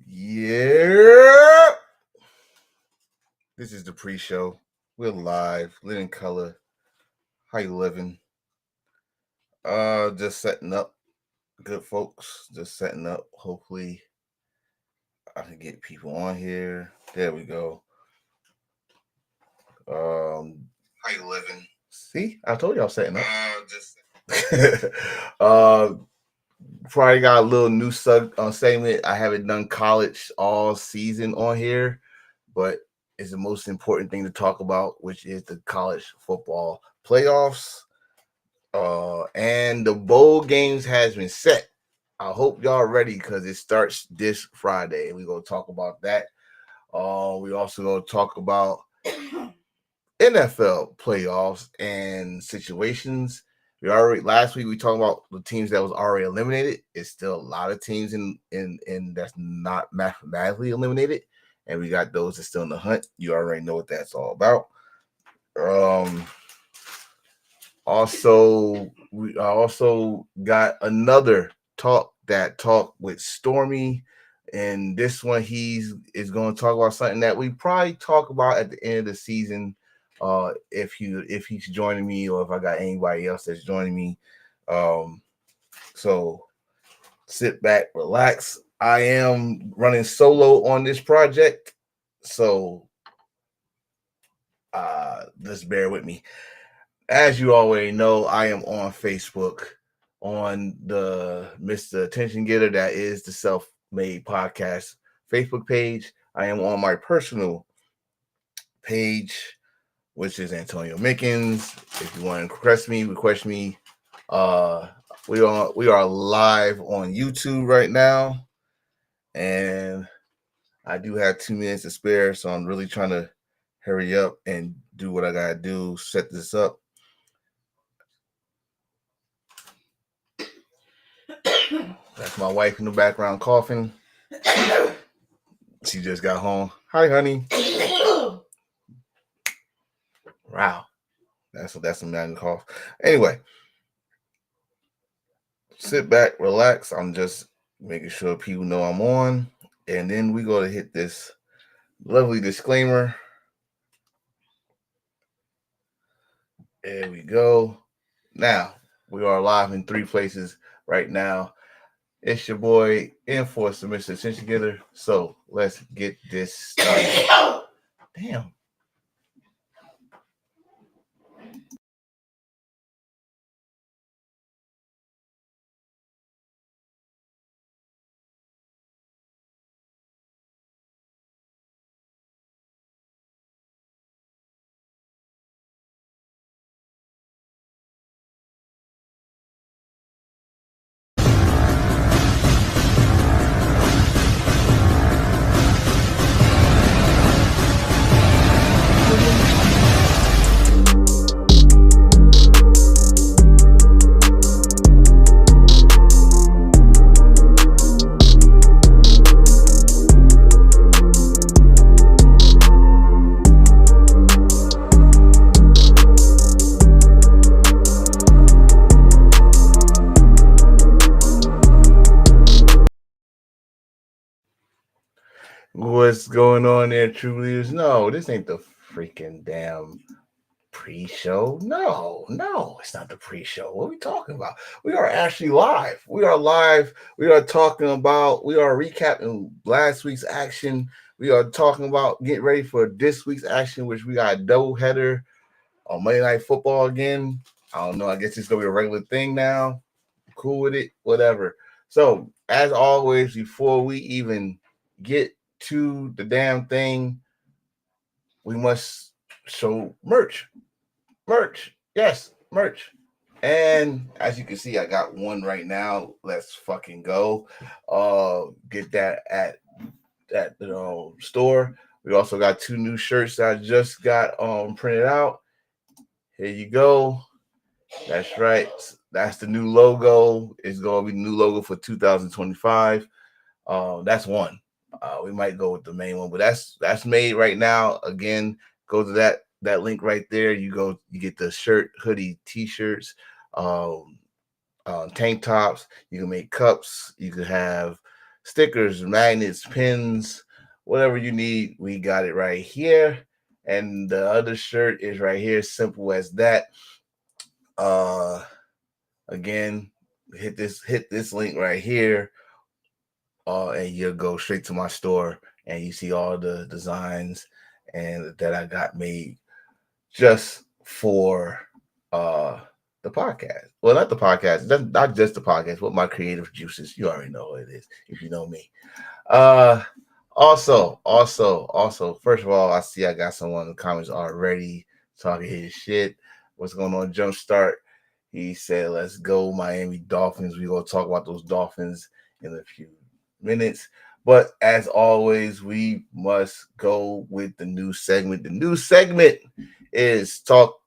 Yeah. This is the pre-show. We're live, living color. How you living? Just setting up. Good folks. Just setting up. Hopefully I can get people on here. There we go. How you living? See? I told you I was setting up. Probably got a little new segment. I haven't done college all season on here, but it's the most important thing to talk about, which is the college football playoffs. And the bowl games has been set. I hope y'all ready because it starts this Friday. We're gonna talk about that. We also gonna talk about NFL playoffs and situations. We already last week we talked about the teams that was already eliminated. It's still a lot of teams in that's not mathematically eliminated, and we got those that's still in the hunt. You already know what that's all about. Also, we also got another talk with Stormy, and this one is going to talk about something that we probably talk about at the end of the season. If he's joining me or if I got anybody else that's joining me. So sit back, relax. I am running solo on this project, so just bear with me. As you already know, I am on Facebook on the Mr. Attention Getter, that is the Self-Made Podcast Facebook page. I am on my personal page, which is Antonio Mickens. If you want to request me. We are live on YouTube right now, and I do have 2 minutes to spare, so I'm really trying to hurry up and do what I gotta do, set this up. That's my wife in the background coughing. She just got home. Hi, honey. Wow. That's a man cough. Anyway, sit back, relax. I'm just making sure people know I'm on. And then we go to hit this lovely disclaimer. There we go. Now, we are live in 3 places right now. It's your boy, Enforcer, Mr. Attention Getter. So let's get this started. Damn. What's going on there, true leaders? No, this ain't the freaking damn pre-show. No, it's not the pre-show. What are we talking about? We are actually live. We are live. We are recapping last week's action. We are talking about getting ready for this week's action, which we got a double header on Monday Night Football again. I don't know. I guess it's gonna be a regular thing now. Cool with it, whatever. So, as always, before we even get to the damn thing, we must show merch. Yes, merch. And as you can see, I got one right now. Let's fucking go. Get that at the store. We also got 2 new shirts that I just got printed out. Here you go. That's right. That's the new logo. It's gonna be the new logo for 2025. That's one. We might go with the main one, but that's made right now. Again, go to that link right there. You get the shirt, hoodie, t-shirts, tank tops. You can make cups. You could have stickers, magnets, pins, whatever you need, we got it right here. And the other shirt is right here, simple as that. Uh Again, hit this link right here, and you'll go straight to my store and you see all the designs and that I got made just for uh the podcast. Well, not the podcast, not just the podcast, but my creative juices. You already know what it is if you know me. Uh also, first of all, I see I got someone in the comments already talking his shit. What's going on, Jumpstart? He said, let's go, Miami Dolphins. We're gonna talk about those Dolphins in a few minutes. But as always, we must go with the new segment. The new segment is Talk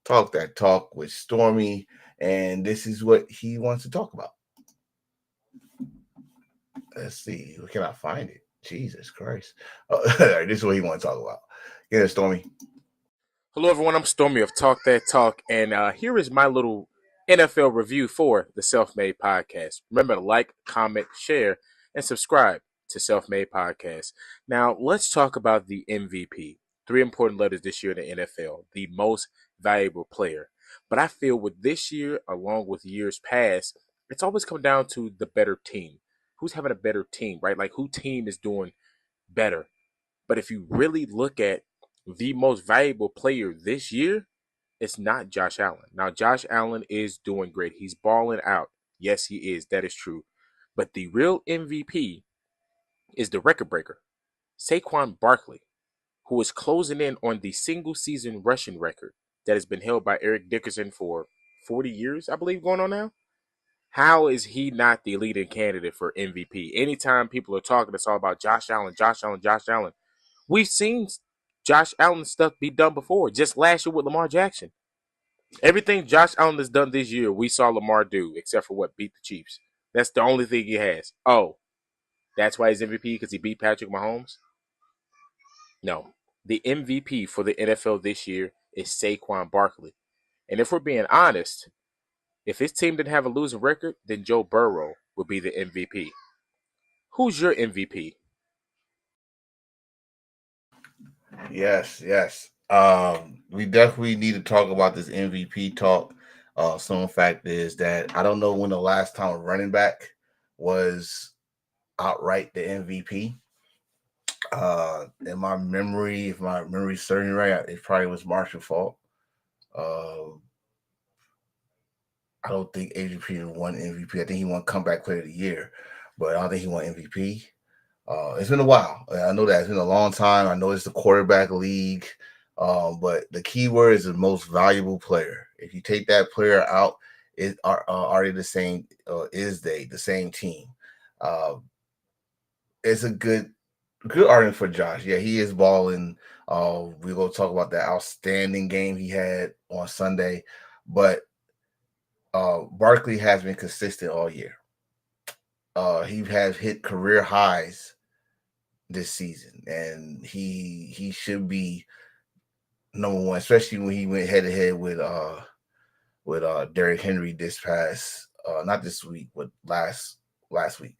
That Talk with Stormy, and this is what he wants to talk about. Let's see. Can I find it? Jesus Christ. This is what he wants to talk about. Yeah, Stormy. Hello, everyone. I'm Stormy of Talk That Talk, and here is my little NFL review for the Self Made Podcast. Remember to like, comment, share, and subscribe to Self Made Podcast. Now, let's talk about the MVP. Three important letters this year in the NFL: the most valuable player. But I feel with this year, along with years past, it's always come down to the better team. Who's having a better team, right? Like, who team is doing better? But if you really look at the most valuable player this year, it's not Josh Allen. Now, Josh Allen is doing great. He's balling out. Yes, he is. That is true. But the real MVP is the record breaker, Saquon Barkley, who is closing in on the single season rushing record that has been held by Eric Dickerson for 40 years, I believe, going on now. How is he not the leading candidate for MVP? Anytime people are talking, it's all about Josh Allen, Josh Allen, Josh Allen. We've seen Josh Allen stuff be done before, just last year with Lamar Jackson. Everything Josh Allen has done this year, we saw Lamar do, except for what? Beat the Chiefs. That's the only thing he has. Oh, that's why he's MVP, because he beat Patrick Mahomes? No. The MVP for the NFL this year is Saquon Barkley. And if we're being honest, if his team didn't have a losing record, then Joe Burrow would be the MVP. Who's your MVP? Yes. We definitely need to talk about this MVP talk. Some fact is that I don't know when the last time a running back was outright the MVP. In my memory, if my memory's serving right, it probably was Marshall Faulk. Uh, I don't think Adrian Peterson won MVP. I think he won Comeback Player of the Year, but I don't think he won MVP. It's been a while. I know that it's been a long time. I know it's the quarterback league, but the key word is the most valuable player. If you take that player out, are they the same? Is they the same team? Uh, it's a good argument for Josh. Yeah, he is balling. We go talk about that outstanding game he had on Sunday, but Barkley has been consistent all year. He has hit career highs this season, and he should be number one, especially when he went head to head with Derrick Henry this past not this week, but last week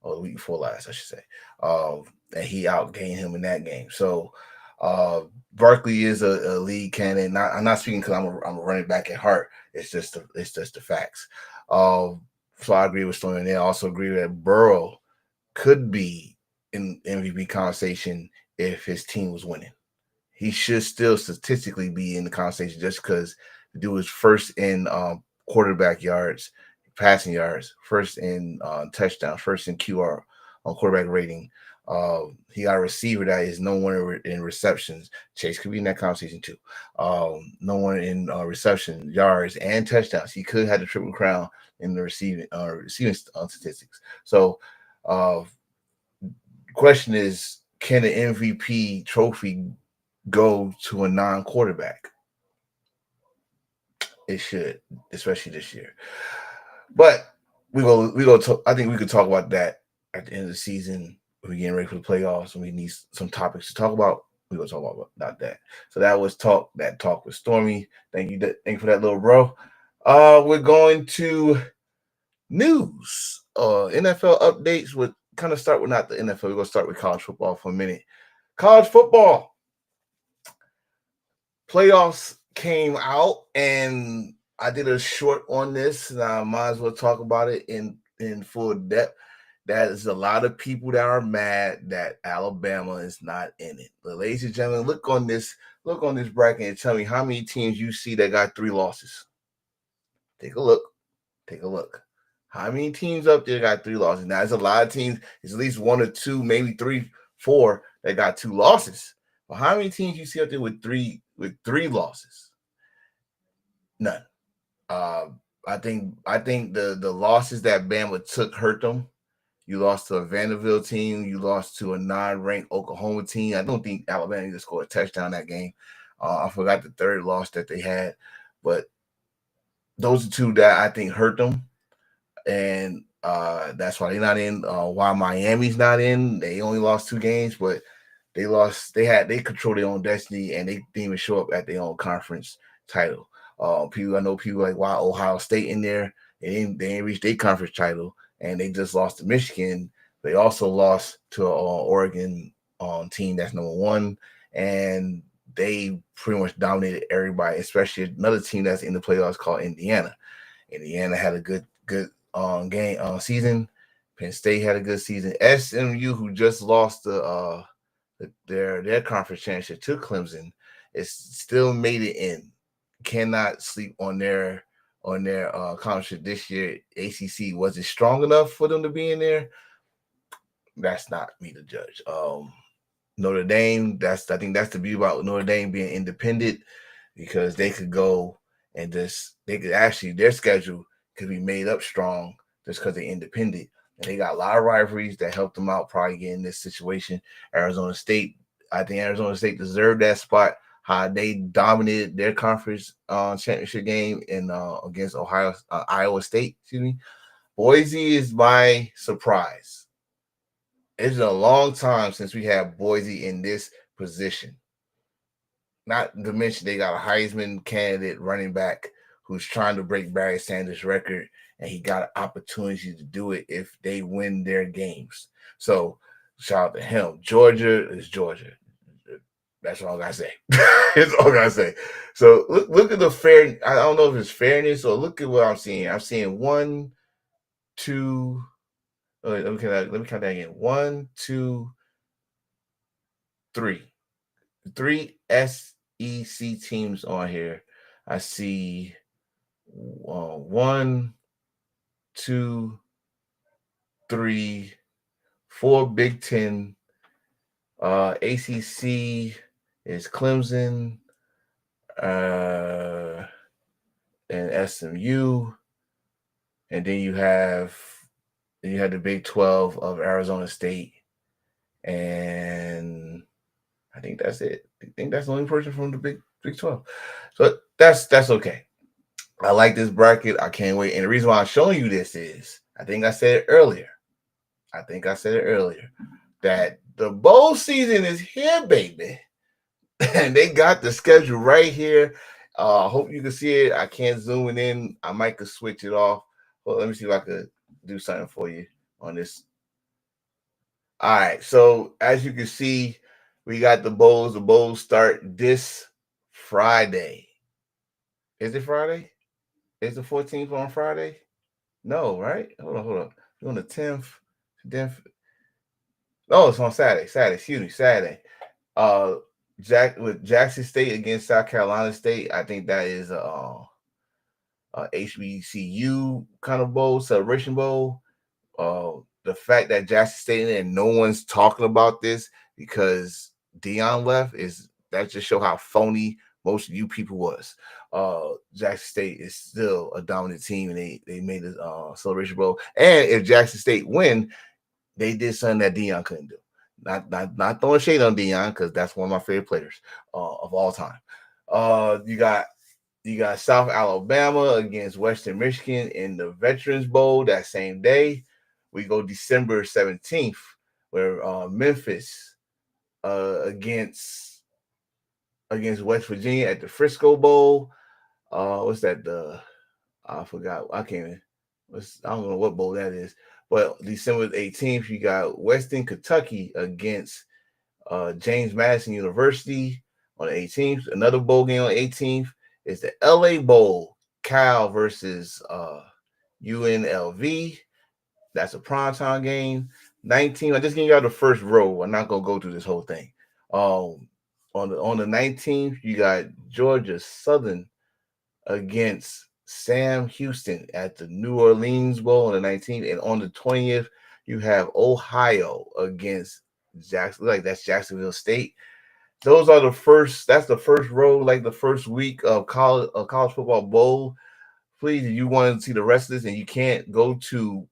or the week before last, I should say. And he outgained him in that game. So Barkley is a league candidate. I'm not speaking because I'm a running back at heart. It's just the facts. So I agree with Stone, and I also agree that Burrow could be in MVP conversation if his team was winning. He should still statistically be in the conversation just because the dude was first in quarterback yards, passing yards, first in touchdowns, first in QR on quarterback rating. He got a receiver that is no one in receptions. Chase could be in that conversation too. No one in reception, yards, and touchdowns. He could have had the triple crown in the receiving statistics. So, question is, can the MVP trophy go to a non-quarterback? It should, especially this year. But I think we could talk about that at the end of the season. We're getting ready for the playoffs, and we need some topics to talk about. We're gonna talk about that. So that was talk with Stormy. Thank you for that, little bro. We're going to news. NFL updates with kind of start with not the NFL. We're gonna start with college football for a minute. College football playoffs came out, and I did a short on this, and I might as well talk about it in full depth. There's a lot of people that are mad that Alabama is not in it. But ladies and gentlemen, look on this bracket and tell me how many teams you see that got 3 losses. Take a look. Take a look. How many teams up there got 3 losses? Now, there's a lot of teams. There's at least 1 or 2, maybe 3, 4 that got 2 losses. But how many teams you see up there with three losses? None. I think the losses that Bama took hurt them. You lost to a Vanderbilt team. You lost to a non-ranked Oklahoma team. I don't think Alabama even scored a touchdown that game. I forgot the third loss that they had, but those are 2 that I think hurt them, and that's why they're not in. Why Miami's not in? They only lost 2 games, but they lost. They control their own destiny, and they didn't even show up at their own conference title. I know people like why Ohio State in there. They didn't reach their conference title, and they just lost to Michigan. They also lost to an Oregon team that's number 1, and they pretty much dominated everybody, especially another team that's in the playoffs called Indiana. Indiana had a good game season. Penn State had a good season. SMU, who just lost their conference championship to Clemson, is still made it in. Cannot sleep on their conference this year. ACC wasn't strong enough for them to be in there. That's not me to judge. Notre Dame, I think that's the beauty about Notre Dame being independent, because they could go and their schedule could be made up strong just because they're independent. And they got a lot of rivalries that helped them out probably get in this situation. Arizona State, I think Arizona State deserved that spot. How they dominated their conference championship game against Iowa State. Excuse me. Boise is my surprise. It's been a long time since we had Boise in this position. Not to mention they got a Heisman candidate running back who's trying to break Barry Sanders' record, and he got an opportunity to do it if they win their games. So shout out to him. Georgia is Georgia. That's all I gotta say. That's all I gotta say. So look at the fair. I don't know if it's fairness or look at what I'm seeing. I'm seeing 1, 2. Let me count that again. 1, 2, 3. 3 SEC teams on here. I see 1, 2, 3, 4 Big Ten. ACC is Clemson and SMU, and then you have the Big 12 of Arizona State, and I think that's it. I think that's the only person from the Big 12. So that's okay. I like this bracket. I can't wait. And the reason why I'm showing you this is, I think I said it earlier. That the bowl season is here, baby. And they got the schedule right here. Hope you can see it. I can't zoom it in. I might could switch it off. Well, let me see if I could do something for you on this. All right. So as you can see, we got the bowls. The bowls start this Friday. Is it Friday? Is the 14th on Friday? No, right? Hold on. You're on the 10th. Oh, it's on Saturday. Saturday. With Jackson State against South Carolina State, I think that is a HBCU kind of bowl, celebration bowl. The fact that Jackson State and no one's talking about this because Deion left that just show how phony most of you people was. Jackson State is still a dominant team, and they made a celebration bowl. And if Jackson State win, they did something that Deion couldn't do. Not throwing shade on Deion, because that's one of my favorite players of all time. You got South Alabama against Western Michigan in the Veterans Bowl that same day. We go December 17th, where Memphis against West Virginia at the Frisco Bowl. What's that? I forgot. I don't know what bowl that is. Well, December 18th, you got Western Kentucky against James Madison University on the 18th. Another bowl game on the 18th is the LA Bowl, Cal versus UNLV. That's a primetime game. 19. I'm just giving you out the first row. I'm not gonna go through this whole thing. On the 19th, you got Georgia Southern against Sam Houston at the New Orleans Bowl on the 19th, and on the 20th, you have Ohio against that's Jacksonville State. Those are the first. That's the first row, like the first week of college football bowl. Please, if you want to see the rest of this and you can't, go to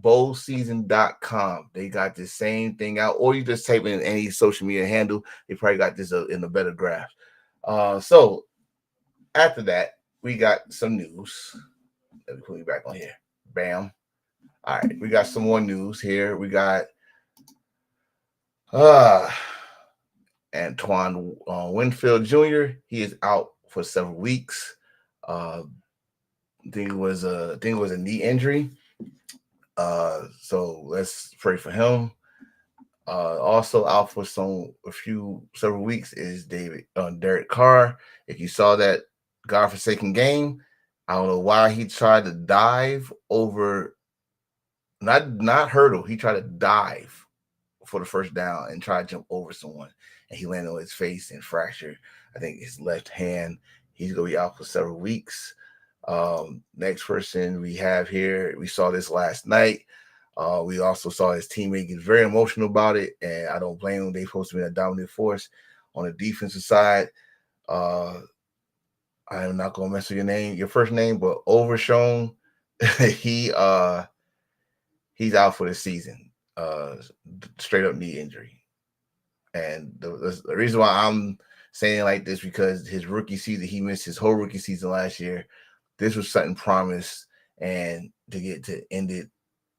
bowlseason.com. They got the same thing out, or you just type in any social media handle. They probably got this in a better graph. So after that, we got some news. Let me put you back on here. Bam. All right, we got some more news here. We got Antoine Winfield Jr. He is out for several weeks. I think it was a knee injury. So let's pray for him. Also out for several weeks is Derek Carr. If you saw that godforsaken game, I don't know why he tried to dive over, not hurdle. He tried to dive for the first down and try to jump over someone, and he landed on his face and fractured, I think, his left hand. He's gonna be out for several weeks. Next person we have here, we saw this last night. We also saw his teammate get very emotional about it, and I don't blame them. They're supposed to be a dominant force on the defensive side. I am not gonna mess with your first name, but Overshown, he's out for the season. Straight up knee injury. And the reason why I'm saying like this, because his rookie season, he missed his whole rookie season last year. This was something promised, and to get to end it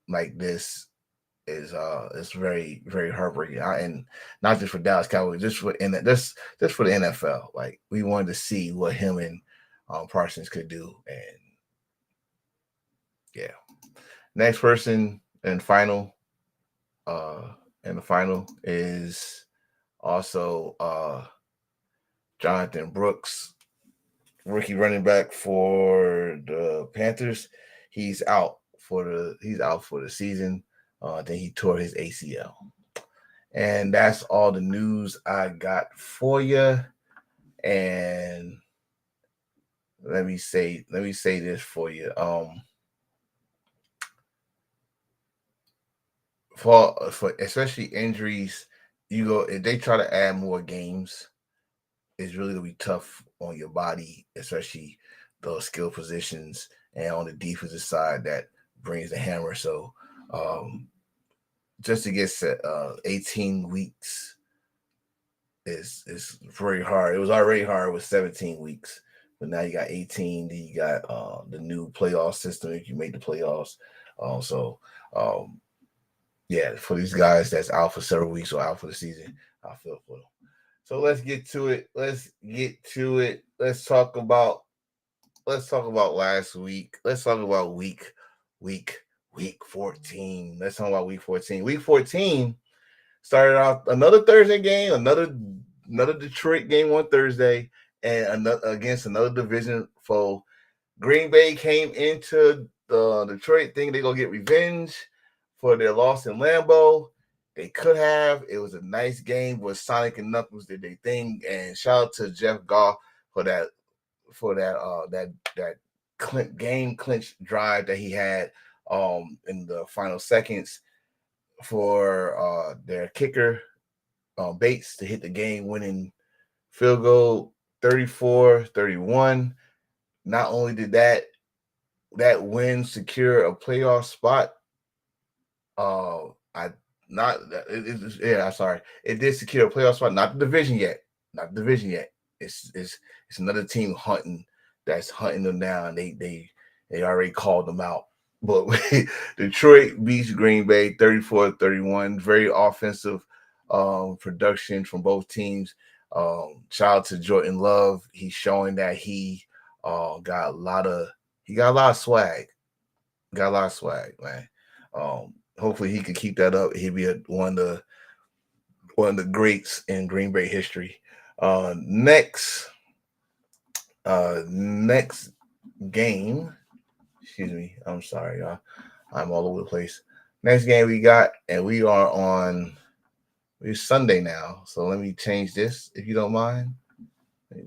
like this is very, very heartbreaking. And not just for Dallas Cowboys, just for the NFL. Like, we wanted to see what him and Parsons could do. And yeah. Next person and final the final is also Jonathan Brooks, rookie running back for the Panthers. He's out for the season. Then he tore his ACL. And that's all the news I got for you. And let me say this for you. For especially injuries, if they try to add more games, it's really gonna be tough on your body, especially those skill positions, and on the defensive side that brings the hammer. So just to get 18 weeks is very hard. It was already hard with 17 weeks, but now you got 18. Then you got the new playoff system if you make the playoffs. Yeah, for these guys that's out for several weeks or out for the season, I feel for them. So let's get to it. Let's talk about last week. Let's talk about week 14. Let's talk about week 14. Week 14 started out another Thursday game, another Detroit game on Thursday, and against another division foe. Green Bay came into the Detroit thinking they're gonna get revenge for their loss in Lambeau. They could have. It was a nice game where Sonic and Knuckles did their thing. And shout out to Jeff Goff for that game clinch drive that he had in the final seconds for their kicker Bates to hit the game-winning field goal, 34-31. Not only did that win secure a playoff spot, it did secure a playoff spot, not the division yet. It's another team that's hunting them down. They already called them out. But Detroit beats Green Bay 34-31. Very offensive production from both teams. Shout out to Jordan Love. He's showing that he got a lot of swag. Man. Hopefully he could keep that up. He'd be one of the greats in Green Bay history. Next game. Excuse me. I'm sorry, y'all. I'm all over the place. Next game we got, and we are on. It's Sunday now, so let me change this if you don't mind.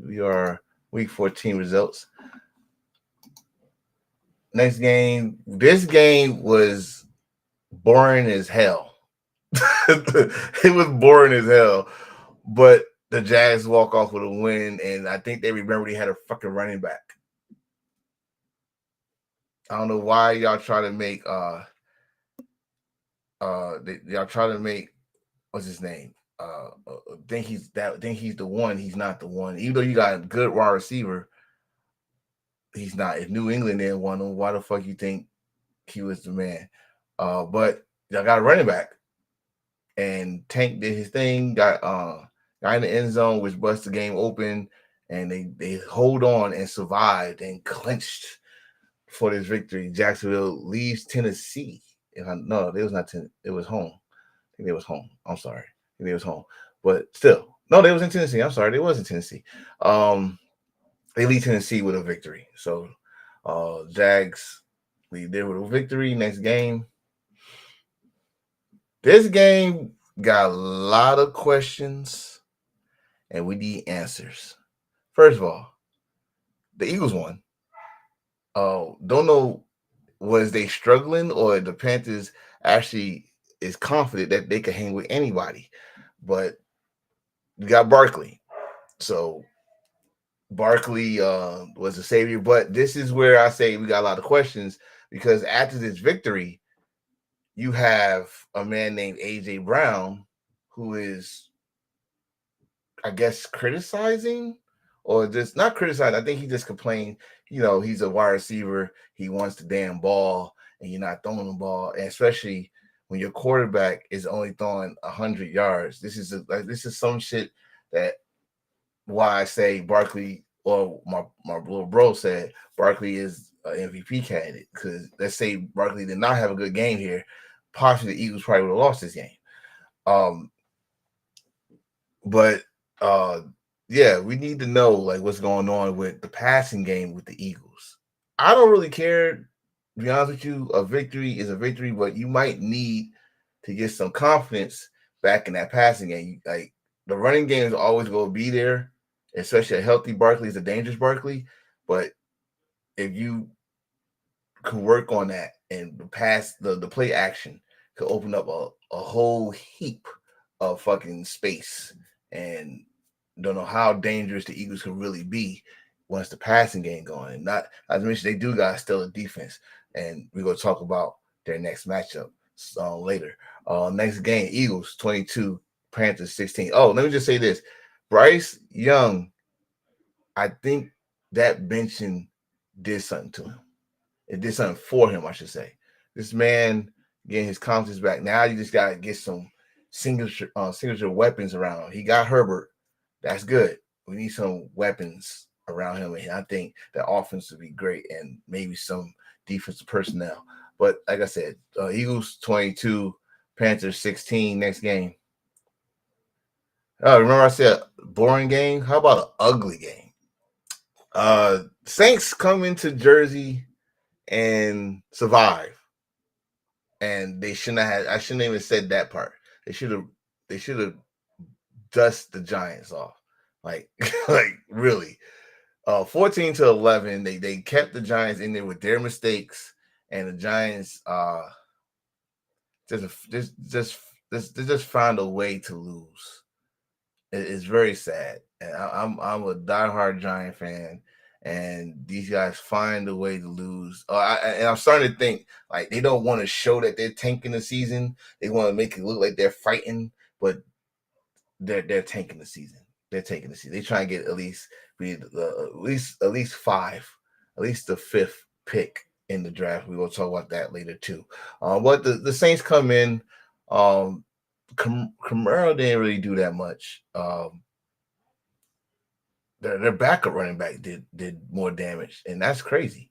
We are week 14 results. Next game. This game was boring as hell. It was boring as hell, but the Jags walk off with a win, and I think they remember they had a fucking running back. I don't know why y'all try to make y'all try to make what's his name? Think he's the one. He's not the one. Even though you got a good wide receiver, he's not. If New England didn't want him, why the fuck you think he was the man? But y'all got a running back, and Tank did his thing. Got in the end zone, which bust the game open, and they hold on and survived and clinched for this victory. Jacksonville leaves Tennessee. No, it was not. It was home. I think it was home. I'm sorry. I think it was home. But still, no, they was in Tennessee. I'm sorry, they was in Tennessee. They lead Tennessee with a victory. So, Jags lead there with a victory. Next game. This game got a lot of questions, and we need answers. First of all, the Eagles won. Don't know, was they struggling or the Panthers actually is confident that they can hang with anybody, but you got Barkley. So Barkley was a savior, but this is where I say we got a lot of questions because after this victory, you have a man named AJ Brown who is, I guess, criticizing or just not criticizing. I think he just complained. He's a wide receiver. He wants the damn ball, and you're not throwing the ball, and especially when your quarterback is only throwing 100 yards. This is some shit that why I say Barkley, or my little bro said Barkley is an MVP candidate, because let's say Barkley did not have a good game here, possibly the Eagles probably would have lost this game. But yeah, we need to know like what's going on with the passing game with the Eagles. I don't really care, to be honest with you. A victory is a victory, but you might need to get some confidence back in that passing game. Like the running game is always going to be there, especially a healthy Barkley is a dangerous Barkley. But if you can work on that and the play action could open up a whole heap of fucking space, and don't know how dangerous the Eagles can really be once the passing game going. And not as mentioned, they do got still a defense, and we're gonna talk about their next matchup later. Next game, Eagles 22, Panthers 16. Oh, let me just say this: Bryce Young, I think that benching did something to him. It did something for him, I should say. This man getting his confidence back. Now you just gotta get some signature weapons around him. He got Herbert. That's good. We need some weapons around him, and I think the offense would be great, and maybe some defensive personnel. But like I said, Eagles 22, Panthers 16. Next game. Remember I said boring game? How about an ugly game? Saints come into Jersey and survive. And they shouldn't have I shouldn't even said that part. They should have dust the Giants off. Like really. 14-11. They kept the Giants in there with their mistakes, and the Giants just found a way to lose. It's very sad. And I'm a diehard Giant fan, and these guys find a way to lose. And I'm starting to think like they don't want to show that they're tanking the season. They want to make it look like they're fighting, but they're tanking the season. They're taking the season. They try and get at least five, at least the fifth pick in the draft. We will talk about that later too. But the Saints come in. Kamara didn't really do that much. Their backup running back did more damage, and that's crazy.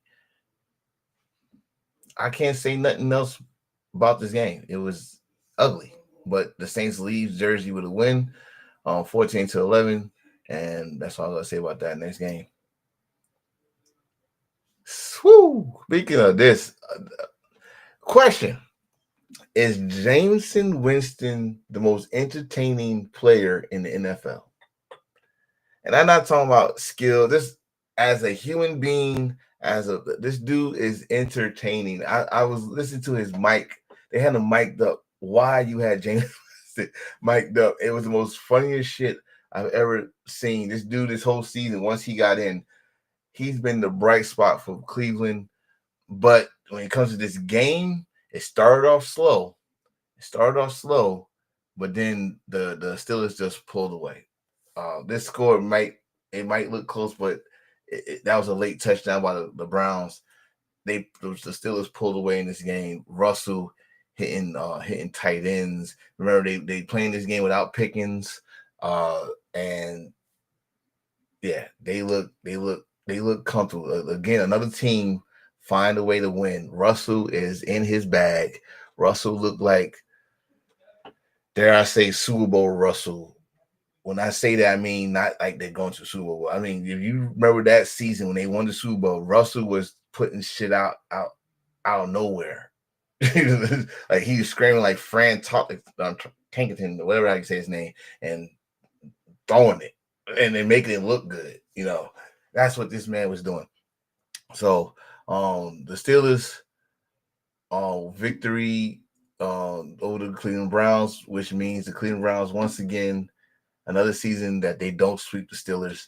I can't say nothing else about this game. It was ugly, but the Saints leave Jersey with a win, 14-11, and that's all I'm gonna say about that next game. Woo! Speaking of this, question: is Jameson Winston the most entertaining player in the NFL? And I'm not talking about skill. This as a human being, this dude is entertaining. I was listening to his mic. They had him mic'd up. Why you had James mic'd up? It was the most funniest shit I've ever seen. This dude, this whole season, once he got in, he's been the bright spot for Cleveland. But when it comes to this game, it started off slow. But then the Steelers just pulled away. This score might look close, but that was a late touchdown by the Browns. The Steelers pulled away in this game. Russell hitting tight ends. Remember they playing this game without Pickens, and yeah, they look comfortable. Again, another team find a way to win. Russell is in his bag. Russell looked like, dare I say, Super Bowl Russell. When I say that, I mean not like they're going to the Super Bowl. I mean, if you remember that season when they won the Super Bowl, Russell was putting shit out of nowhere. Like he was screaming like Fran Tankington, or whatever I can say his name, and throwing it and then making it look good. That's what this man was doing. So the Steelers victory over the Cleveland Browns, which means the Cleveland Browns once again, another season that they don't sweep the Steelers,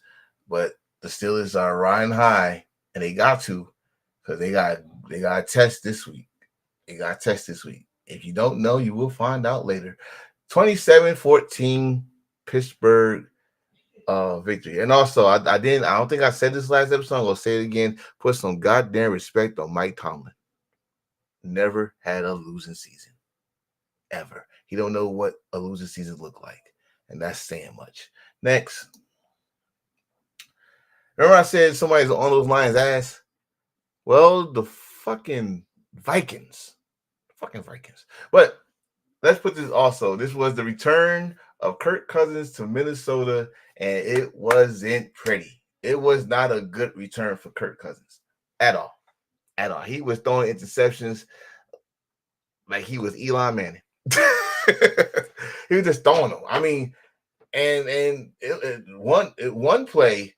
but the Steelers are riding high, and they got to, because they got a test this week. If you don't know, you will find out later. 27-14 Pittsburgh victory. And also, I don't think I said this last episode. I'm gonna say it again. Put some goddamn respect on Mike Tomlin. Never had a losing season. Ever. He don't know what a losing season look like. And that's saying much. Next. Remember I said somebody's on those Lions' ass? Well, the fucking Vikings. But let's put this also. This was the return of Kirk Cousins to Minnesota, and it wasn't pretty. It was not a good return for Kirk Cousins at all. He was throwing interceptions like he was Eli Manning. He was just throwing them. I mean, and one play,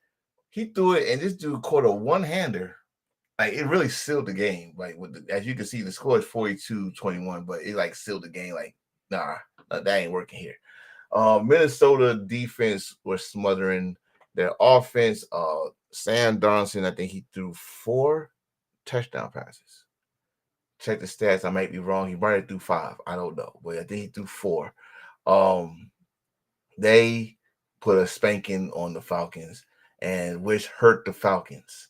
he threw it, and this dude caught a one-hander. Like, it really sealed the game. Like, as you can see, the score is 42-21, but it like sealed the game. Like, nah, that ain't working here. Minnesota defense was smothering their offense. Sam Darnold, I think he threw 4 touchdown passes. Check the stats. I might be wrong. He might have threw 5. I don't know, but I think he threw 4. They put a spanking on the Falcons, and which hurt the Falcons.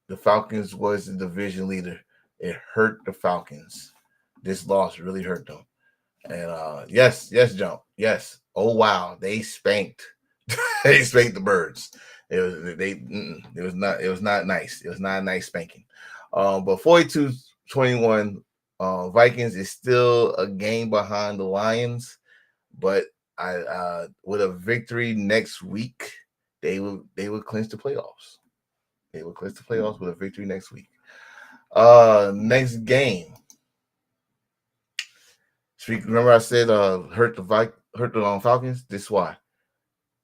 The Falcons was the division leader. It hurt the Falcons. This loss really hurt them. And yes, Jump. Yes. Oh wow, they spanked. They spanked the Birds. It was not nice. It was not a nice spanking. But 42-21, Vikings is still a game behind the Lions, but I with a victory next week, they would clinch the playoffs. They will clinch the playoffs with a victory next week. Next game. Remember I said hurt the Falcons? This is why.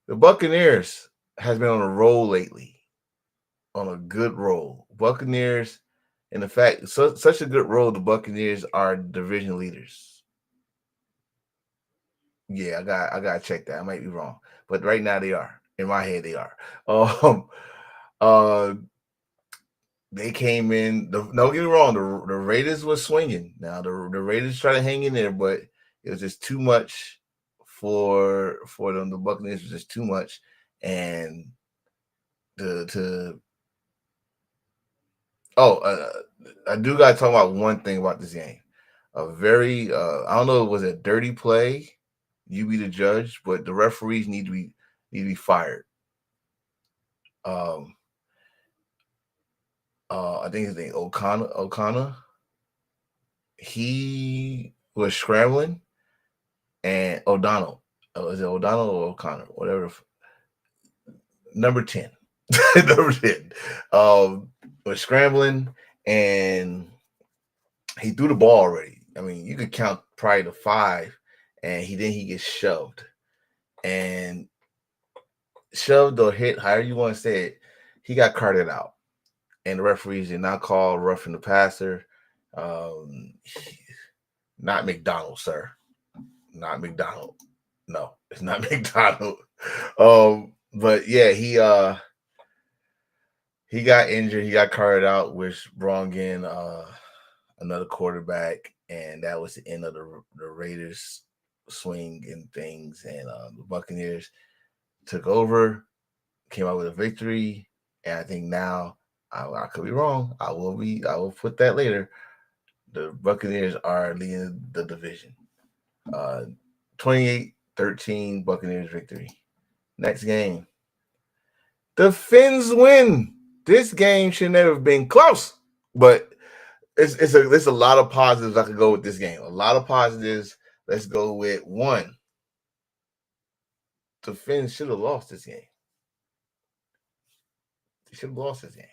The Buccaneers has been on a roll lately. On a good roll. Buccaneers, in fact, such a good roll, the Buccaneers are division leaders. Yeah, I gotta check that. I might be wrong. But right now they are. In my head, they are. They came in. Don't get me wrong. The Raiders were swinging. Now the Raiders try to hang in there, but it was just too much for them. The Buccaneers was just too much, and I do got to talk about one thing about this game. A very I don't know, was it a dirty play? You be the judge, but the referees need to be fired. I think his name O'Connor. he was scrambling, and O'Donnell, is it O'Donnell or O'Connor, whatever, number 10, number 10, was scrambling, and he threw the ball already. I mean, you could count probably to 5, and he gets shoved, and shoved or hit, however you want to say it. He got carted out, and the referees did not call roughing the passer. Um, Not McDonald, sir. Not McDonald. No, it's not McDonald. But yeah, he got injured. He got carted out, which brought in another quarterback, and that was the end of the Raiders' swing and things. And the Buccaneers took over, came out with a victory, and I think now I could be wrong. I will put that later. The Buccaneers are leading the division. 28-13 Buccaneers victory. Next game. The Fins win. This game should never have been close, but there's a lot of positives I could go with this game. A lot of positives. Let's go with 1. The Fins should have lost this game. They should have lost this game.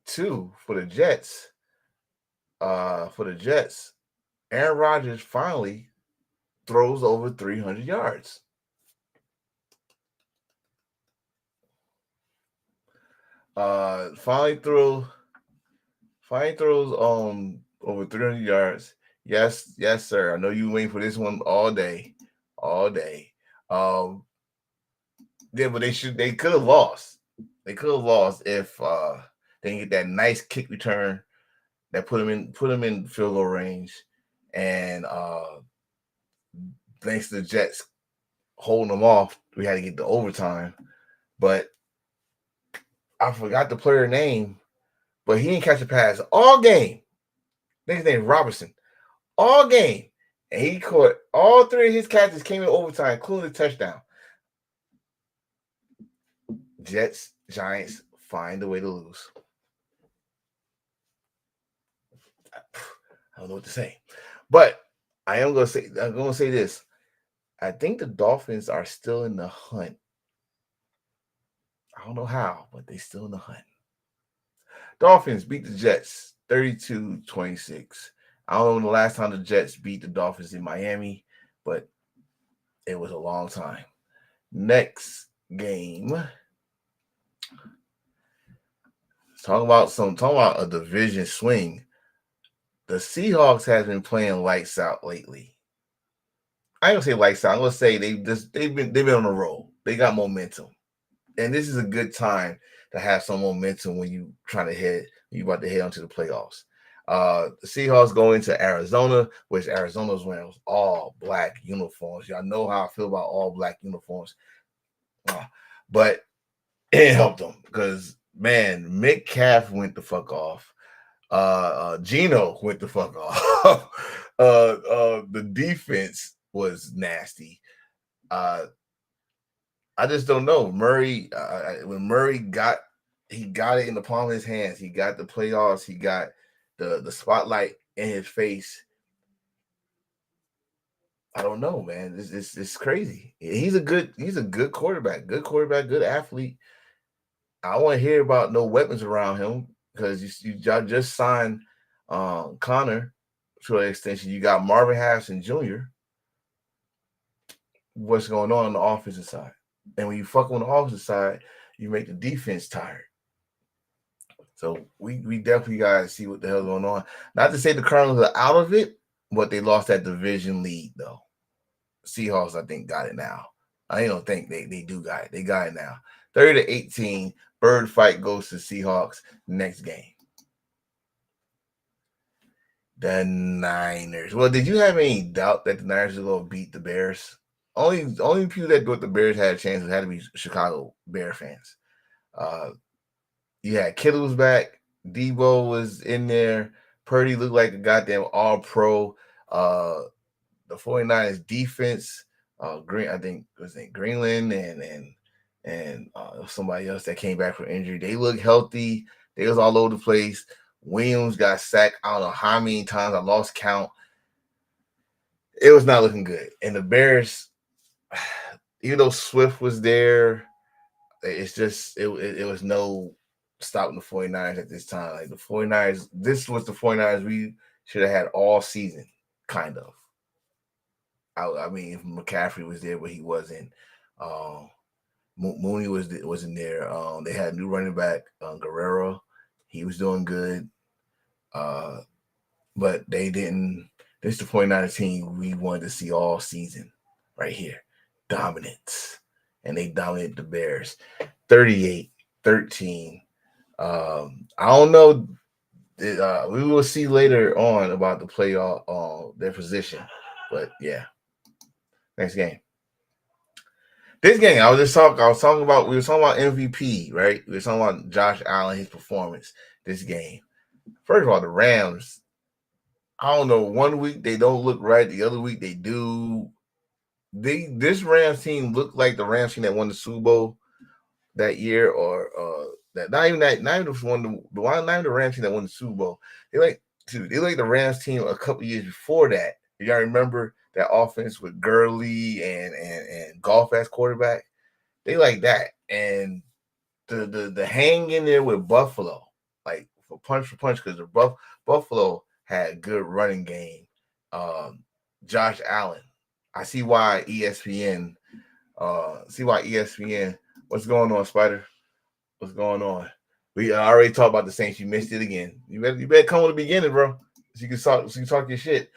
2, for the Jets. Aaron Rodgers finally throws over 300 yards. Finally throws over 300 yards. Yes, sir. I know you waiting for this one all day. Yeah, but they could have lost. They could have lost if they didn't get that nice kick return that put them in field goal range, and thanks to the Jets holding them off, we had to get the overtime. But I forgot the player name, but he didn't catch a pass all game. I think his name Robinson. All game. And he caught all 3 of his catches came in overtime, including the touchdown. Jets, Giants find a way to lose. I don't know what to say. But I'm gonna say this. I think the Dolphins are still in the hunt. I don't know how, but they're still in the hunt. Dolphins beat the Jets 32-26. I don't know when the last time the Jets beat the Dolphins in Miami, but it was a long time. Next game. Talking about a division swing. The Seahawks have been playing lights out lately. I ain't gonna say lights out. I'm gonna say they've been on a roll. They got momentum, and this is a good time to have some momentum when you about to head onto the playoffs. The Seahawks go into Arizona, which Arizona's wearing all black uniforms. Y'all know how I feel about all black uniforms, but it helped them because man, Metcalf went the fuck off. Gino went the fuck off. The defense was nasty. I just don't know. Murray, when Murray got it in the palm of his hands. He got the playoffs. He got the spotlight in his face. I don't know, man. It's crazy. He's a good quarterback. Good quarterback. Good athlete. I don't want to hear about no weapons around him because you just signed Connor to an extension. You got Marvin Harrison Jr. What's going on the offensive side? And when you fuck on the offensive side, you make the defense tired. So we definitely got to see what the hell's going on. Not to say the Cardinals are out of it, but they lost that division lead, though. Seahawks, I think, got it now. I don't think they do got it. They got it now. 30-18. Bird fight goes to Seahawks. Next game. The Niners. Well, did you have any doubt that the Niners were going to beat the Bears? Only people that thought the Bears had a chance had to be Chicago Bear fans. You had Kittle's back. Debo was in there. Purdy looked like a goddamn all-pro. The 49ers defense, I think was it Greenland and somebody else that came back from injury. They looked healthy. They was all over the place. Williams got sacked. I don't know how many times. I lost count. It was not looking good. And the Bears, even though Swift was there, it's just it was no stopping the 49ers at this time. Like the 49ers, this was the 49ers we should have had all season, kind of. I mean, if McCaffrey was there, but he wasn't. Mooney wasn't there. They had a new running back, Guerrero. He was doing good. But they didn't. This is the 49ers team we wanted to see all season right here. Dominance. And they dominated the Bears 38-13. I don't know. We will see later on about the playoff, their position. But yeah. Next game. This game, we were talking about MVP, right? We were talking about Josh Allen, his performance this game. First of all, the Rams, I don't know, one week they don't look right, the other week they do. This Rams team looked like the Rams team that won the Super Bowl that year, or not even the Rams team that won the Super They like the Rams team a couple years before that. Y'all remember that offense with Gurley and Goff as quarterback? They like that. And the hang in there with Buffalo, like for punch, because the Buffalo had good running game. Josh Allen. I see why ESPN. What's going on, Spider? What's going on? We already talked about the Saints. You missed it again. You better come with the beginning, bro. So you can talk your shit.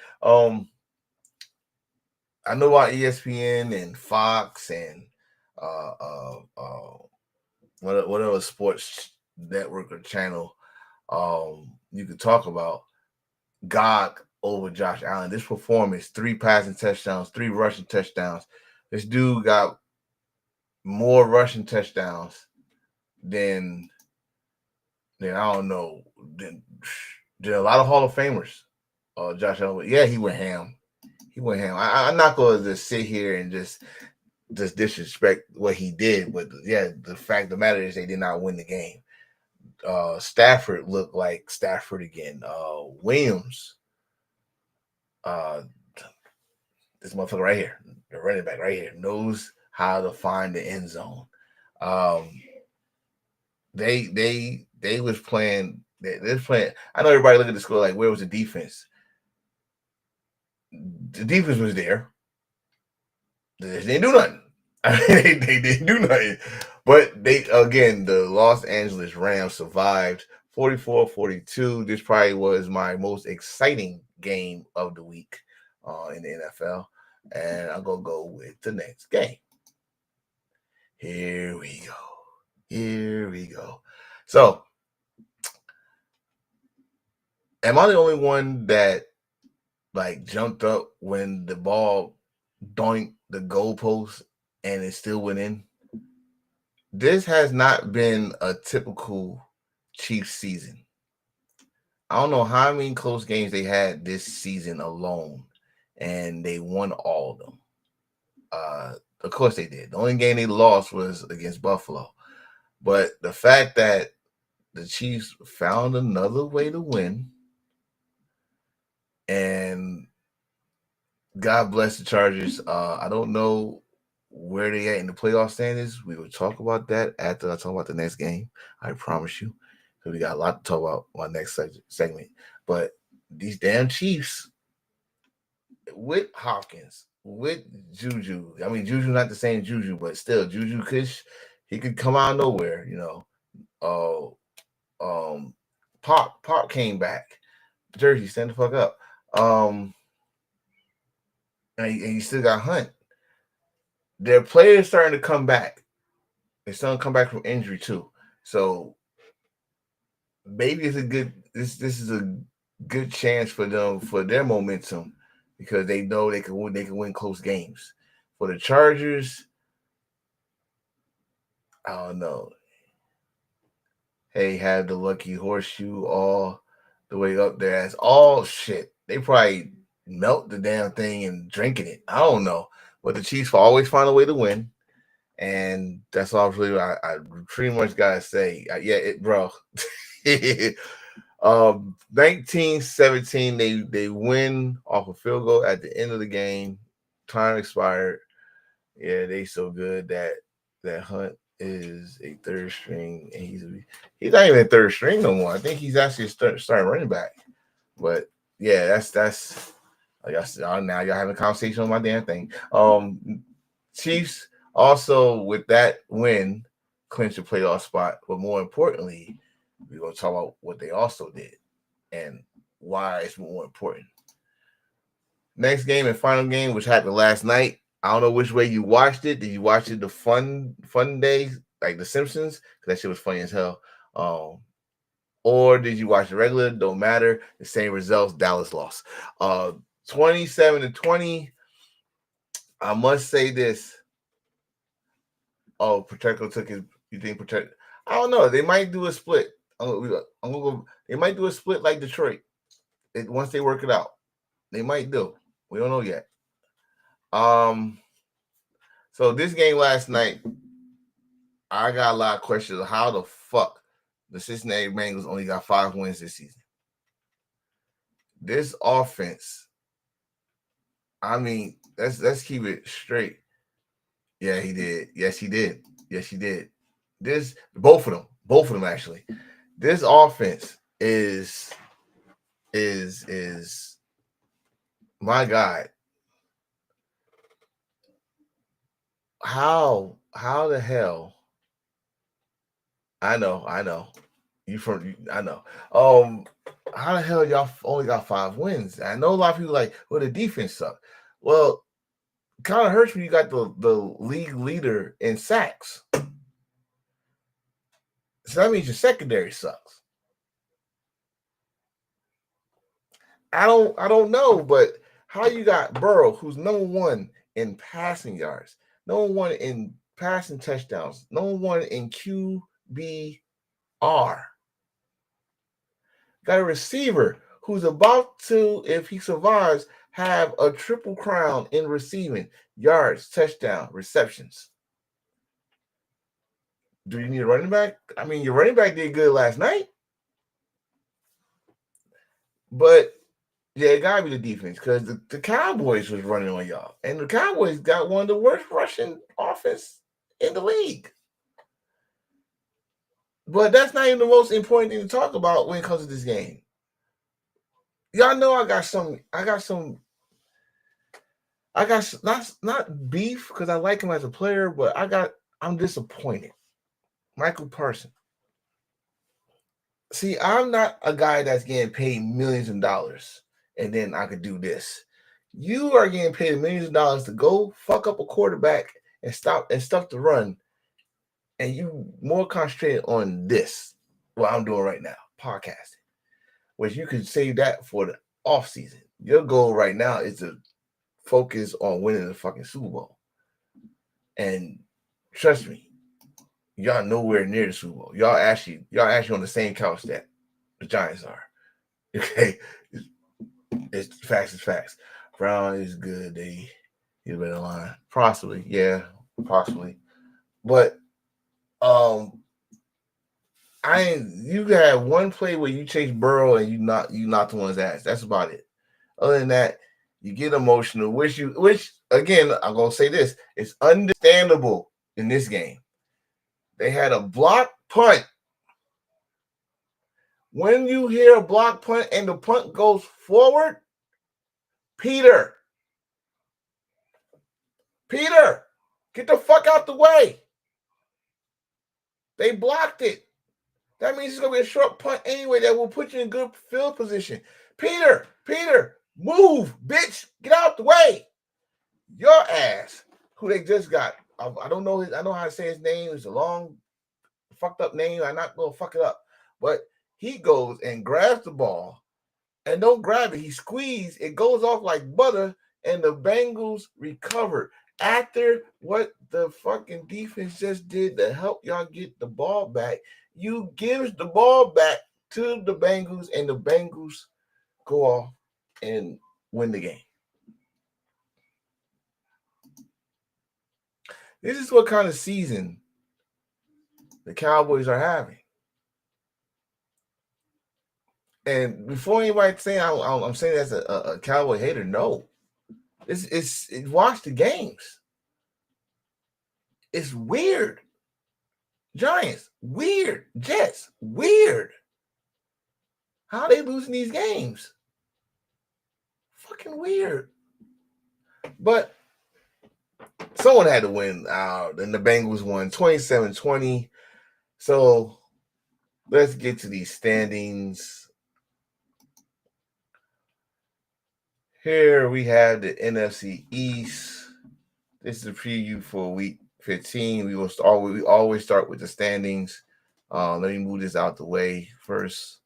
I know why ESPN and Fox and whatever sports network or channel you could talk about Gog over Josh Allen. This performance, 3 passing touchdowns, 3 rushing touchdowns. This dude got more rushing touchdowns than I don't know, than a lot of Hall of Famers. Josh Allen, yeah, he went ham. I'm not going to just sit here and just disrespect what he did, but yeah, the fact of the matter is they did not win the game. Stafford looked like Stafford again. Williams, this motherfucker right here, the running back right here, knows how to find the end zone. They was playing. They're playing. I know everybody look at the score like, where was the defense? The defense was there. They didn't do nothing. They didn't do nothing. But the Los Angeles Rams survived 44-42. This probably was my most exciting game of the week in the NFL. And I'm going to go with the next game. Here we go. So, am I the only one that jumped up when the ball doinked the goalpost and it still went in? This has not been a typical Chiefs season. I don't know how many close games they had this season alone, and they won all of them. Of course they did. The only game they lost was against Buffalo. But the fact that the Chiefs found another way to win, and God bless the Chargers. I don't know where they at in the playoff standings. We will talk about that after I talk about the next game. I promise you. So we got a lot to talk about my next segment. But these damn Chiefs with Hopkins, with Juju. I mean, Juju not the same Juju, but still, Juju he could come out of nowhere, you know. Pop came back. Jersey, stand the fuck up. And you still got Hunt. Their players starting to come back. They're starting to come back from injury too. So maybe it's this is a good chance for them for their momentum, because they know they can win close games. For the Chargers, I don't know. Hey, had the lucky horseshoe all the way up there. As all shit. They probably melt the damn thing and drinking it. I don't know. But the Chiefs will always find a way to win. And that's all really I pretty much gotta say. Bro. 19-17, they win off a field goal at the end of the game. Time expired. Yeah, they so good that Hunt is a third string, and he's not even a third string no more. I think he's actually starting running back. But yeah, that's like I said, now y'all having a conversation on my damn thing. Chiefs also with that win clinched a playoff spot, but more importantly, we're gonna talk about what they also did and why it's more important. Next game and final game, which happened last night. I don't know which way you watched it. Did you watch it the fun days like The Simpsons? Because that shit was funny as hell. Or did you watch the regular? Don't matter. The same results. Dallas lost. 27-20. I must say this. Oh, Pacheco took his. You think Pacheco? I don't know. They might do a split. They might do a split like Detroit. Once they work it out, they might do. We don't know yet. So this game last night, I got a lot of questions of how the fuck the Cincinnati Bengals only got 5 wins this season. This offense, I mean, let's keep it straight. Yeah, he did. Yes, he did. Yes, he did. Both of them actually. This offense is my God. How the hell? I know. I know. How the hell y'all only got 5 wins? I know a lot of people like, well, the defense sucked. Well, kind of hurts when you got the league leader in sacks. So that means your secondary sucks. I don't know, but how you got Burrow, who's number 1 in passing yards, number 1 in passing touchdowns, number 1 in QBR. Got a receiver who's about to, if he survives, have a triple crown in receiving, yards, touchdown, receptions. Do you need a running back? I mean, your running back did good last night. But yeah, it gotta be the defense because the Cowboys was running on y'all. And the Cowboys got one of the worst rushing offense in the league. But that's not even the most important thing to talk about when it comes to this game. Y'all know I got not beef because I like him as a player, but I'm disappointed. Michael Parsons. See, I'm not a guy that's getting paid millions of dollars and then I could do this. You are getting paid millions of dollars to go fuck up a quarterback and stuff the run, and you more concentrated on this, what I'm doing right now, podcasting, which you could save that for the off season. Your goal right now is to focus on winning the fucking Super Bowl. And trust me, y'all nowhere near the Super Bowl. Y'all actually on the same couch that the Giants are. Okay, it's facts. Brown is good. They get a better line, possibly. Yeah, possibly. But you had one play where you chase Burrow and you knocked one's ass. That's about it. Other than that, you get emotional, which again, I'm gonna say this, it's understandable in this game. They had a block punt. When you hear a block punt and the punt goes forward, Peter, get the fuck out the way. They blocked it. That means it's going to be a short punt anyway that will put you in good field position. Peter, move, bitch. Get out the way. Your ass, who they just got. I don't know I know how to say his name. It's a long, fucked up name. I'm not going to fuck it up. But he goes and grabs the ball and don't grab it. He squeezes. It goes off like butter, and the Bengals recovered. After what the fucking defense just did to help y'all get the ball back, you gives the ball back to the Bengals, and the Bengals go off and win the game. This is what kind of season the Cowboys are having. And before anybody saying I'm saying that's a Cowboy hater, no. It's watch the games. It's weird. Giants, weird. Jets, weird. How are they losing these games? Fucking weird. But someone had to win out, and the Bengals won 27-20. So let's get to these standings. Here we have the NFC East. This is a preview for week 15. We always start with the standings. Let me move this out the way first,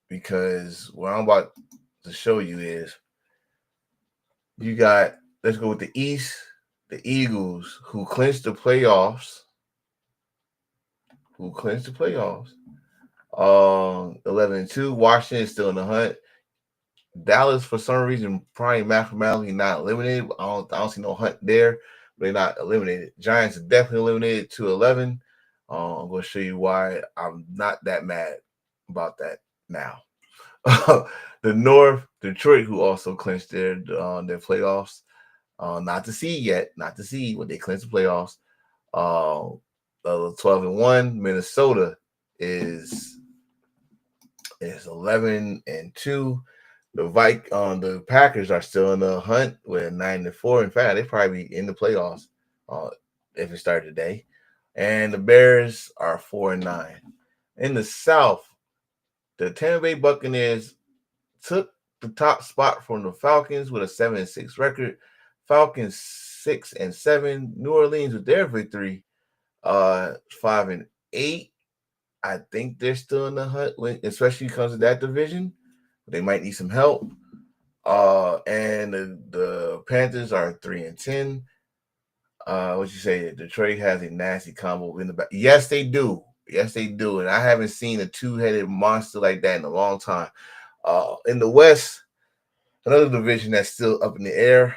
because what I'm about to show you is you got, let's go with the East, the Eagles, who clinched the playoffs. 11-2. Washington is still in the hunt. Dallas, for some reason, probably mathematically not eliminated. I don't see no hunt there. They're not eliminated. Giants are definitely eliminated 2-11. I'm going to show you why I'm not that mad about that now. The North, Detroit, who also clinched their playoffs. Not to see yet. Not to see what they clinched the playoffs. 12-1. Minnesota is 11-2. The Packers are still in the hunt with 9-4. In fact, they probably be in the playoffs if it started today. And the Bears are 4-9. In the South, the Tampa Bay Buccaneers took the top spot from the Falcons with a 7-6 record. Falcons 6-7. New Orleans with their victory, 5-8. I think they're still in the hunt, especially because of that division. They might need some help. And the Panthers are 3-10. What you say? Detroit has a nasty combo in the back. Yes, they do. And I haven't seen a two-headed monster like that in a long time. In the West, another division that's still up in the air.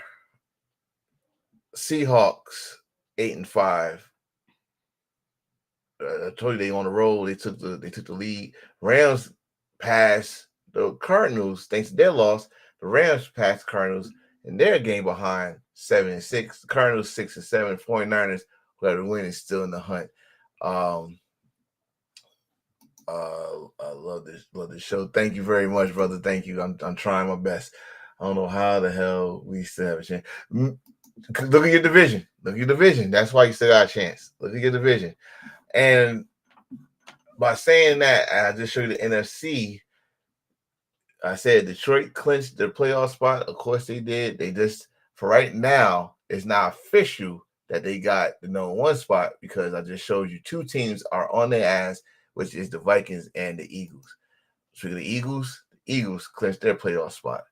Seahawks 8-5. I told you they on the roll. They took the lead. Rams passed the Cardinals thanks to their loss. The Rams passed the Cardinals in their game behind 7-6. The Cardinals 6-7. 49ers, who had a win, is still in the hunt. I love this show. Thank you very much, brother. Thank you. I'm trying my best. I don't know how the hell we still have a chance. Look at your division. That's why you still got a chance. Look at your division. And by saying that, I just showed you the NFC. I said Detroit clinched their playoff spot. Of course they did. They just, for right now, it's not official that they got the number one spot, because I just showed you two teams are on their ass, which is the Vikings and the Eagles. So the Eagles clinched their playoff spot.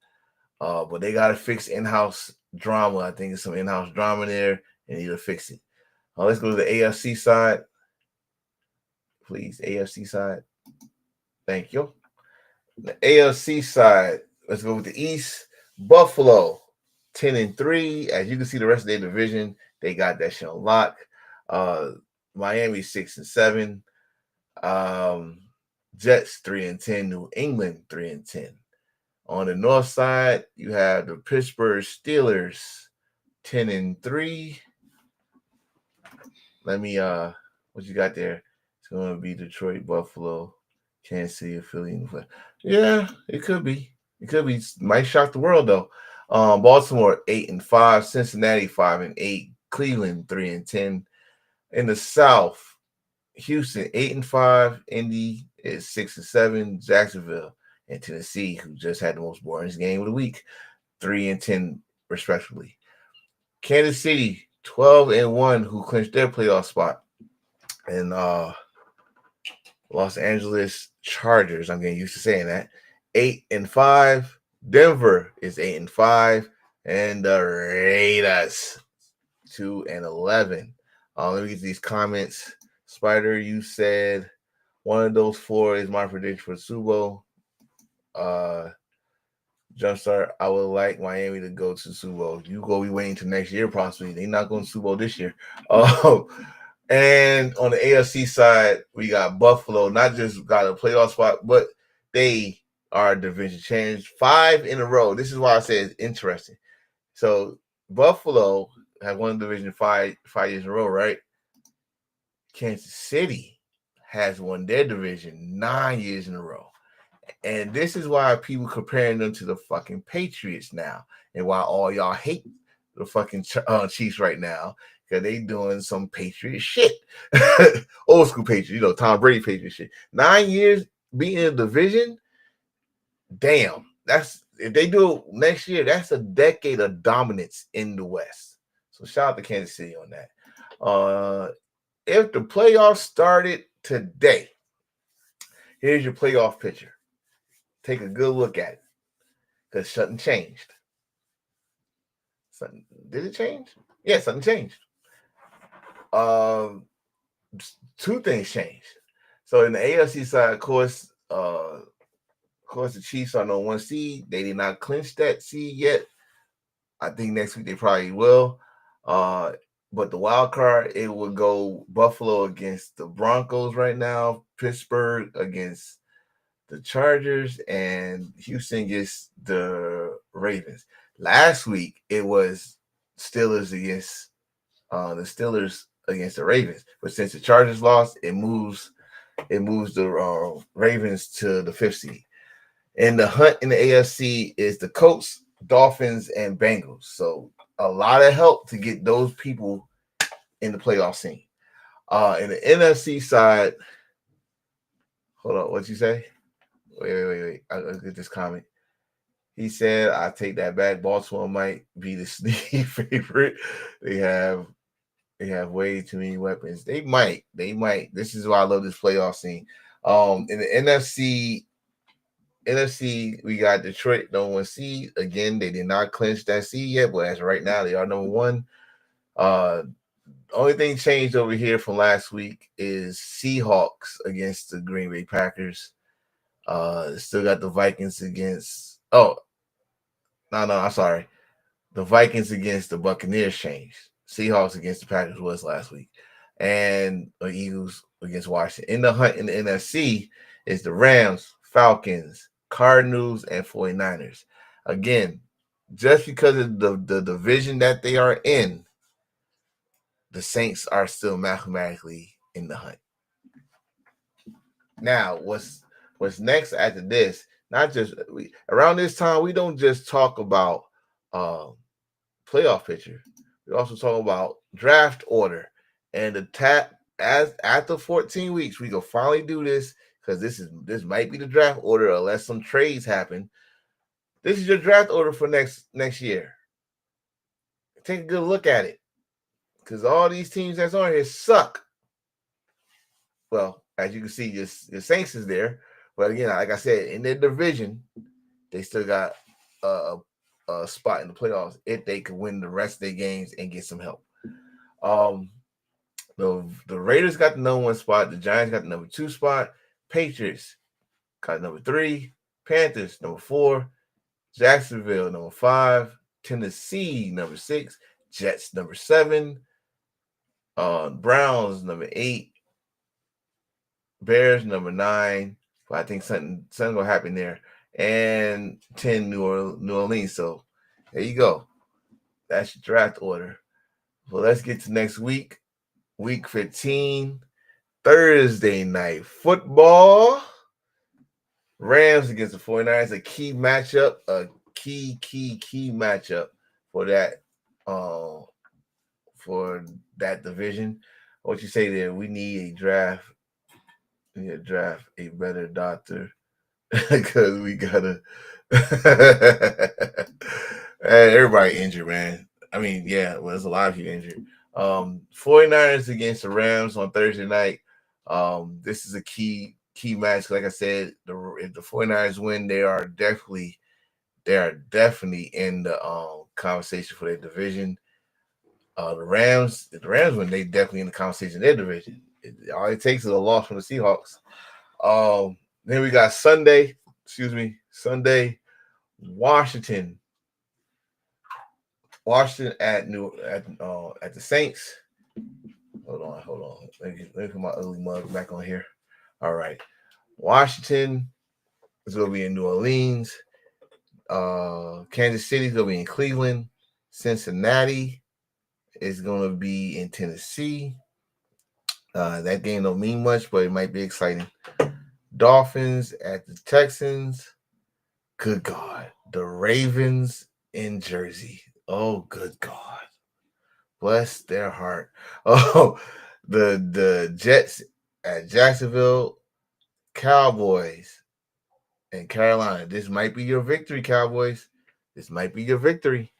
But they got to fix in-house drama. I think there's some in-house drama there, and they need to fix it. Let's go to the AFC side. Please, AFC side. Thank you. The AFC side, let's go with the East. Buffalo, 10-3. As you can see, the rest of their division, they got that shit on lock. Miami 6-7. Jets 3-10. New England 3-10. On the north side, you have the Pittsburgh Steelers 10-3. Let me what you got there? It's going to be Detroit, Buffalo, Kansas City, Philly. Yeah, it could be. Might shock the world though. Baltimore 8-5, Cincinnati 5-8, Cleveland 3-10. In the South, Houston 8-5, Indy is 6-7, Jacksonville and Tennessee, who just had the most boring game of the week, 3-10 respectively. Kansas City 12-1, who clinched their playoff spot, and Los Angeles Chargers, I'm getting used to saying that, 8-5. Denver is 8-5, and the Raiders 2-11. Let me get to these comments. Spider, you said one of those four is my prediction for the Super Bowl. Jumpstart, I would like Miami to go to the Super Bowl. You go be waiting till next year, possibly. They're not going to Super Bowl this year. And on the AFC side, we got Buffalo, not just got a playoff spot, but they are division changed 5 in a row. This is why I say it's interesting. So Buffalo have won division 5 years in a row, right? Kansas City has won their division 9 years in a row. And this is why people comparing them to the fucking Patriots now, and why all y'all hate the fucking Chiefs right now, because they doing some Patriot shit. Old school Patriots, Tom Brady Patriot shit. 9 years being in a division, damn. That's if they do it next year, that's a decade of dominance in the West. So shout out to Kansas City on that. If the playoffs started today, here's your playoff picture. Take a good look at it, because something changed. Did it change? Yeah, something changed. Two things changed. So in the AFC side, of course, the Chiefs are on 1 seed. They did not clinch that seed yet. I think next week they probably will. But the wild card, it would go Buffalo against the Broncos right now, Pittsburgh against the Chargers, and Houston against the Ravens. Last week it was Steelers against the Ravens, but since the Chargers lost, it moves the Ravens to the 5th seed. And the hunt in the AFC is the Colts, Dolphins, and Bengals. So a lot of help to get those people in the playoff scene. In the NFC side, hold on, what'd you say? Wait. I'll get this comment. He said, I take that back. Baltimore might be the sneaky favorite. They have way too many weapons. They might. This is why I love this playoff scene. In the NFC, we got Detroit, number 1 seed. Again, they did not clinch that seed yet, but as of right now, they are number 1. Only thing changed over here from last week is Seahawks against the Green Bay Packers. Still got the Vikings against. Oh, no, I'm sorry. The Vikings against the Buccaneers changed. Seahawks against the Packers was last week, and the Eagles against Washington. In the hunt in the NFC is the Rams, Falcons, Cardinals, and 49ers. Again, just because of the division that they are in, the Saints are still mathematically in the hunt. Now, what's next after this? Not just around this time, we don't just talk about playoff picture. We also talk about draft order and after 14 weeks, we can finally do this, because this might be the draft order unless some trades happen. This is your draft order for next year. Take a good look at it, because all these teams that's on here suck. Well, as you can see, your Saints is there, but again, like I said, in their division, they still got a spot in the playoffs if they could win the rest of their games and get some help. The Raiders got the number 1 spot. The Giants got the number 2 spot. Patriots got number 3. Panthers number 4. Jacksonville number 5. Tennessee number 6. Jets number 7. Browns number 8. Bears number 9. But I think something gonna happen there. And 10 New Orleans. So there you go. That's your draft order. Well, let's get to next week. Week 15, Thursday night football. Rams against the 49ers, a key matchup, key matchup for that division. What you say there? We need a draft. We need to draft a better doctor, because we gotta. Everybody injured, man. I mean, yeah, well, there's a lot of you injured. 49ers against the Rams on Thursday night. This is a key match. Like I said, if the 49ers win, they are definitely in the conversation for their division. The Rams win, they definitely in the conversation in their division. All it takes is a loss from the Seahawks. Then we got Sunday, Washington at the Saints. Hold on. Let me put my ugly mug back on here. All right. Washington is going to be in New Orleans. Kansas City is going to be in Cleveland. Cincinnati is going to be in Tennessee. That game don't mean much, but it might be exciting. Dolphins at the Texans. Good God. The Ravens in Jersey. Oh, good God. Bless their heart. Oh, the Jets at Jacksonville. Cowboys in Carolina. This might be your victory, Cowboys. This might be your victory.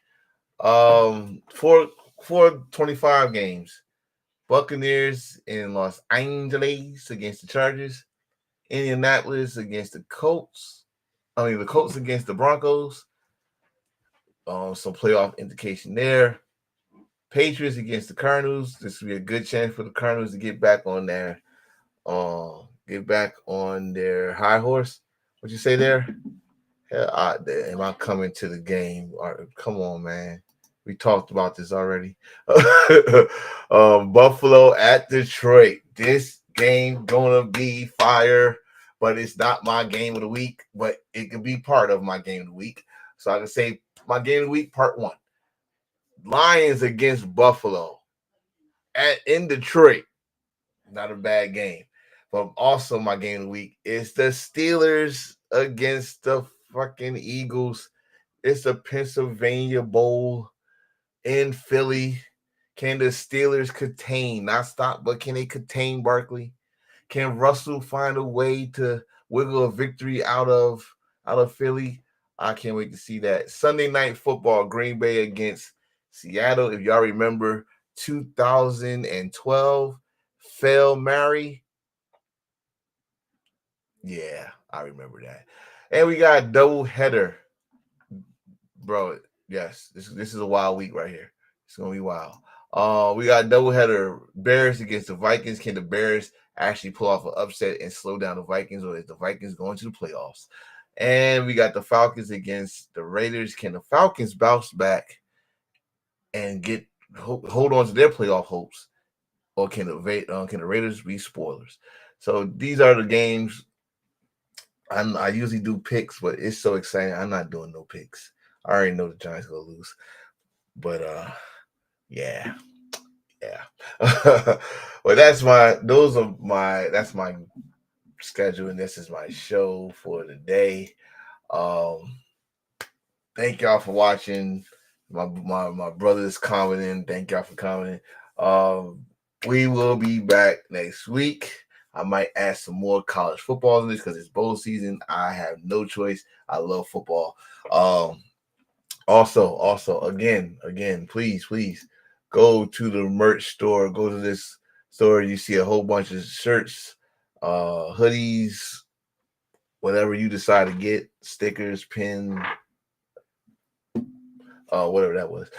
425 games. Buccaneers in Los Angeles against the Chargers. Indianapolis against the Colts. The Colts against the Broncos. Some playoff indication there. Patriots against the Cardinals. This would be a good chance for the Cardinals to get back on their high horse. What you say there? Hell, am I coming to the game? Come on, man. We talked about this already. Buffalo at Detroit. This game gonna be fire, but it's not my game of the week, but it could be part of my game of the week. So I can say my game of the week, part 1. Lions against Buffalo in Detroit. Not a bad game. But also my game of the week is the Steelers against the fucking Eagles. It's the Pennsylvania Bowl in Philly. Can the Steelers contain, not stop, but can they contain Barkley? Can Russell find a way to wiggle a victory out of Philly? I can't wait to see that. Sunday Night Football, Green Bay against Seattle. If y'all remember 2012, Fail Mary. Yeah, I remember that. And we got a double header. Bro, yes, this is a wild week right here. It's gonna be wild. We got a doubleheader. Bears against the Vikings. Can the Bears actually pull off an upset and slow down the Vikings, or is the Vikings going to the playoffs? And we got the Falcons against the Raiders. Can the Falcons bounce back and hold on to their playoff hopes, or can the Raiders be spoilers? So these are the games. I usually do picks, but it's so exciting. I'm not doing no picks. I already know the Giants gonna lose, but yeah. Well, that's my schedule, and this is my show for the day. Thank y'all for watching. My brother's commenting. Thank y'all for commenting. We will be back next week. I might add some more college football in this because it's bowl season. I have no choice. I love football. Also, again, please go to the merch store. Go to this store. You see a whole bunch of shirts, hoodies, whatever you decide to get, stickers, pins, whatever that was.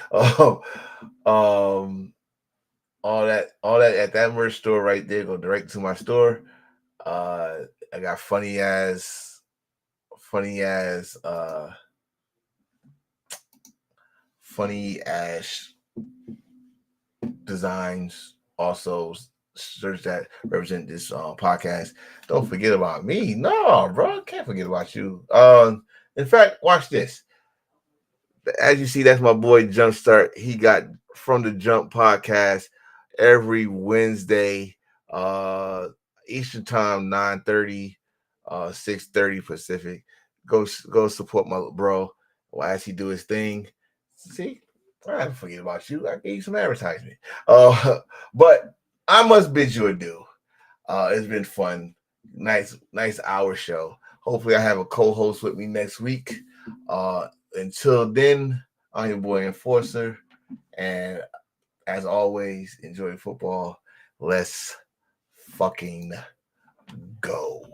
All that at that merch store right there. Go direct to my store. I got funny ass designs. Also, shirts that represent this podcast. Don't forget about me. No, bro, can't forget about you. In fact, watch this. As you see, that's my boy Jumpstart. He got From the Jump podcast every Wednesday, Eastern time, 9:30, 6:30 Pacific. Go support my bro as he do his thing. See, I didn't forget about you. I gave you some advertisement. But I must bid you adieu. It's been fun. Nice hour show. Hopefully I have a co-host with me next week. Until then, I'm your boy Enforcer. And as always, enjoy football. Let's fucking go.